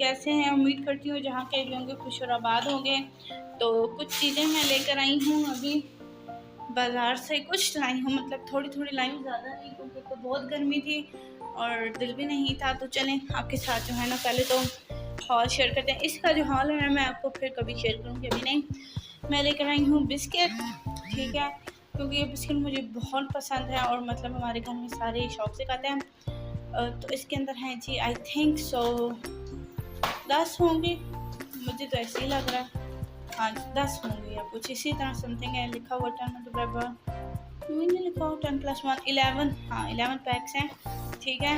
कैसे हैं? उम्मीद करती हूँ जहाँ के भी होंगे खुश और आबाद होंगे। तो कुछ चीज़ें मैं लेकर आई हूँ अभी बाज़ार से, कुछ लाई हूँ, मतलब थोड़ी लाई हूँ, ज़्यादा नहीं, क्योंकि तो बहुत गर्मी थी और दिल भी नहीं था। तो चलें आपके साथ जो है ना पहले तो हॉल शेयर करते हैं। इसका जो हॉल है मैं आपको फिर कभी शेयर करूँगी, अभी नहीं। मैं लेकर आई हूँ बिस्किट, ठीक है, क्योंकि ये बिस्किट मुझे बहुत पसंद है और मतलब हमारे घर में सारे शौक से खाते हैं। तो इसके अंदर हैं जी आई थिंक सो 10 होंगी, मुझे तो ऐसे ही लग रहा है। हाँ 10 होंगी या कुछ इसी तरह समथिंग है, लिखा हुआ 10 मैंने लिखा हुआ 10+1 11, हाँ 11 पैक्स हैं, ठीक है।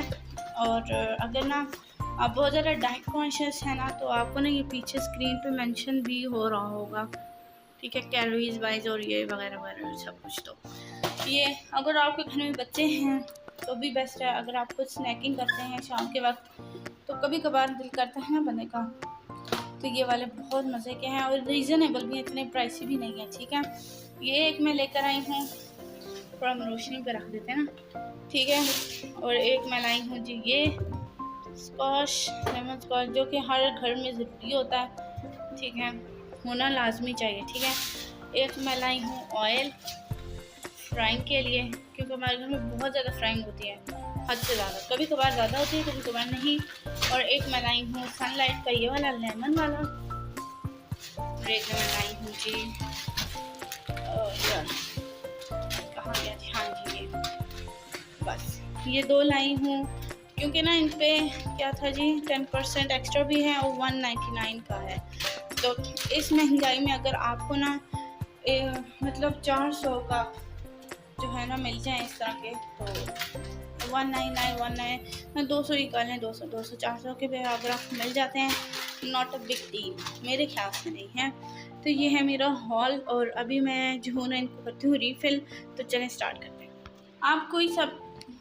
और अगर ना आप बहुत ज़्यादा डाइट कॉन्शियस है ना, तो आपको ना ये पीछे स्क्रीन पे मेंशन भी हो रहा होगा, ठीक है, कैलोरीज वाइज और ये वगैरह वगैरह सब कुछ। तो ये अगर आपके घर में बच्चे हैं तो भी बेस्ट है। अगर आप कुछ स्नैकिंग करते हैं शाम के वक्त तो कभी कभार दिल करता है ना बंदे का, तो ये वाले बहुत मज़े के हैं और रीज़नेबल भी हैं, इतने प्राइसी भी नहीं है, ठीक है। ये एक मैं लेकर आई हूँ, थोड़ा हम रोशनी पे रख देते हैं ना, ठीक है। और एक मैं लाई हूँ जी ये स्कॉश, लेमन स्कॉश, जो कि हर घर में ज़रूरी होता है, ठीक है, होना लाजमी चाहिए, ठीक है। एक मैं लाई हूँ ऑयल फ्राइंग के लिए, क्योंकि हमारे घर में बहुत ज़्यादा फ्राइंग होती है, हद से ज़्यादा, कभी कभार ज़्यादा होती है कभी कभार नहीं। और एक मैं लाई हूँ सनलाइट का ये वाला लेमन वाला, और एक मैं लाई हूँ जी कहाँ गया जी, हाँ जी ये, बस ये 2 लाई हूँ, क्योंकि ना इन पे क्या था जी 10% एक्स्ट्रा भी है और 199 का है। तो इस महंगाई में अगर आपको ना मतलब 400 का जो है ना मिल जाए इस तरह के, तो 199 200 ही कर लें, 200 400 के भी अगर आपको मिल जाते हैं, नॉट अ बिग डील मेरे ख्याल से नहीं है। तो ये है मेरा हॉल और अभी मैं जो हूँ ना इनको करती हूँ रीफ़िल। तो चलें स्टार्ट करते हैं।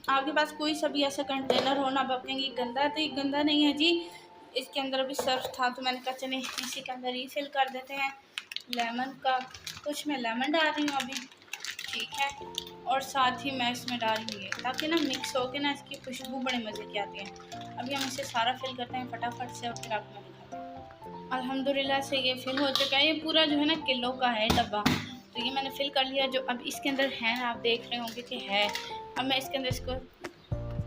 आपके पास कोई सा भी ऐसा कंटेनर हो ना, आप कहेंगे गंदा है, तो ये गंदा नहीं है जी। इसके अंदर अभी सर्फ था तो मैंने कहा चलें इसी के अंदर रीफ़िल कर देते हैं लेमन का। कुछ मैं लेमन डाल रही हूँ अभी, ठीक है, और साथ ही मैं इसमें डाल रही है ताकि ना मिक्स हो के ना इसकी खुशबू बड़े मज़े की आती है। अभी हम इसे सारा फिल करते हैं फटाफट से और फिर आपको दिखाते हैं। अल्हम्दुलिल्लाह से ये फिल हो चुका है। ये पूरा जो है ना किलो का है डब्बा, तो ये मैंने फिल कर लिया। जो अब इसके अंदर है आप देख रहे होंगे कि है। अब मैं इसके अंदर इसको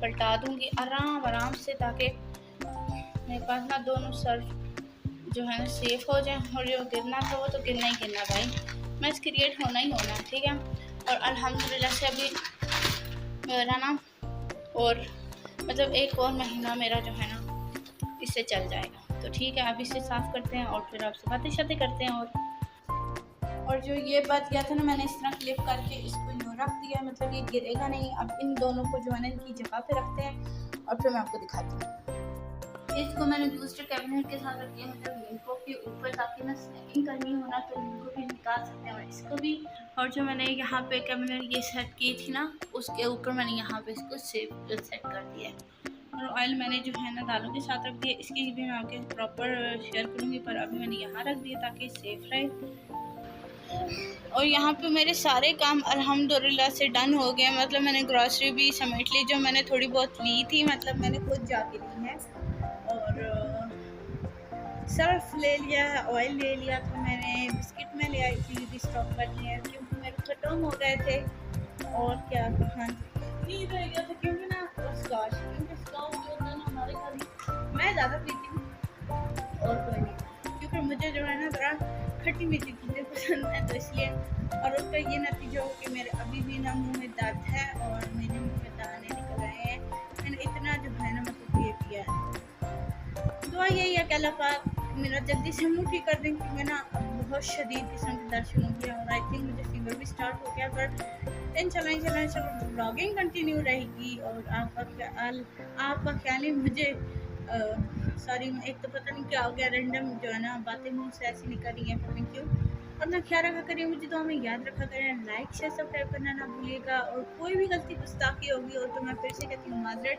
पलटा दूँगी आराम आराम से, ताकि मेरे पास ना दोनों सर्फ जो है ना सेफ हो जाए, और जो गिरना था वो तो गिरना ही गिरना भाई, मैच क्रिएट होना ही होना, ठीक है। और अल्हम्दुलिल्लाह से अभी मेरा ना और मतलब एक और महीना मेरा जो है ना इससे चल जाएगा। तो ठीक है, अब इसे साफ़ करते हैं और फिर आपसे बातें शातें करते हैं। और जो ये बच गया था ना, मैंने इस तरह क्लिप करके इसको यूँ रख दिया, मतलब ये गिरेगा नहीं। अब इन दोनों को जो है ना इनकी जगह पे रखते हैं और फिर मैं आपको दिखाती हूँ। इसको मैंने दूसरे कैबिनेट के साथ रख दिया, मतलब लिंकों के ऊपर, ताकि ना स्नैकिंग करनी हो ना तो लिंको भी निकाल सकते हैं और इसको भी। और जो मैंने यहाँ पे कैबिनेट ये सेट की थी ना, उसके ऊपर मैंने यहाँ पे इसको सेट कर दिया है। और ऑयल मैंने जो है ना दालों के साथ रख दिया, इसकी भी मैं आपके प्रॉपर शेयर करूँगी, पर अभी मैंने यहाँ रख दिया ताकि सेफ रहे। और यहाँ पे मेरे सारे काम अल्हम्दुलिल्लाह से डन हो गए, मतलब मैंने ग्रॉसरी भी समेट ली, जो मैंने थोड़ी बहुत ली थी, मतलब मैंने खुद जाके ली है। और सर्फ ले लिया, ऑयल ले लिया, तो मैंने बिस्किट में ले आई थी, भी स्टॉक कर लिया क्योंकि मेरे खत्म हो गए थे। और क्या, हाँ ये रह गया था क्योंकि ना स्कॉच, क्योंकि स्कॉच जो होता है ना हमारे घर में मैं ज़्यादा पीती हूँ और कोई नहीं, क्योंकि मुझे जो है ना थोड़ा खट्टी मीठी चीज़ें पसंद है, तो इसलिए। और उसका ये नतीजा हो कि मेरे अभी भी ना मुँह में दर्द है और मेरे मुँह में दाने निकल रहे हैं। मैंने इतना जो है ना मतलब ये पिया है। दुआ यही है कि अल्लाह पाक मेरा जल्दी से मुँह ठीक कर दें, कि मैं ना बहुत शदीद किस्म के दर्द शुरू हो गया और आई थिंक मुझे फीवर भी स्टार्ट हो गया। पर इंशाल्लाह ब्लॉगिंग कंटिन्यू रहेगी और आपका ख्याल ही मुझे सॉरी, एक तो पता नहीं क्या हो गया, रैंडम जो है ना बातें मुँह से ऐसी निकल रही हैं, पता नहीं क्यों। अपना ख्याल रखा करिए, मुझे तो हमें याद रखा करें, लाइक शेयर सब्सक्राइब करना ना भूलिएगा। और कोई भी गलती गुस्ताखी होगी हो तो मैं फिर से कहती हूँ माजरत।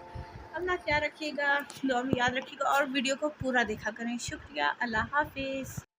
अपना ख्याल रखिएगा, दुआ में याद रखिएगा और वीडियो को पूरा देखा करें। शुक्रिया, अल्लाह हाफिज़।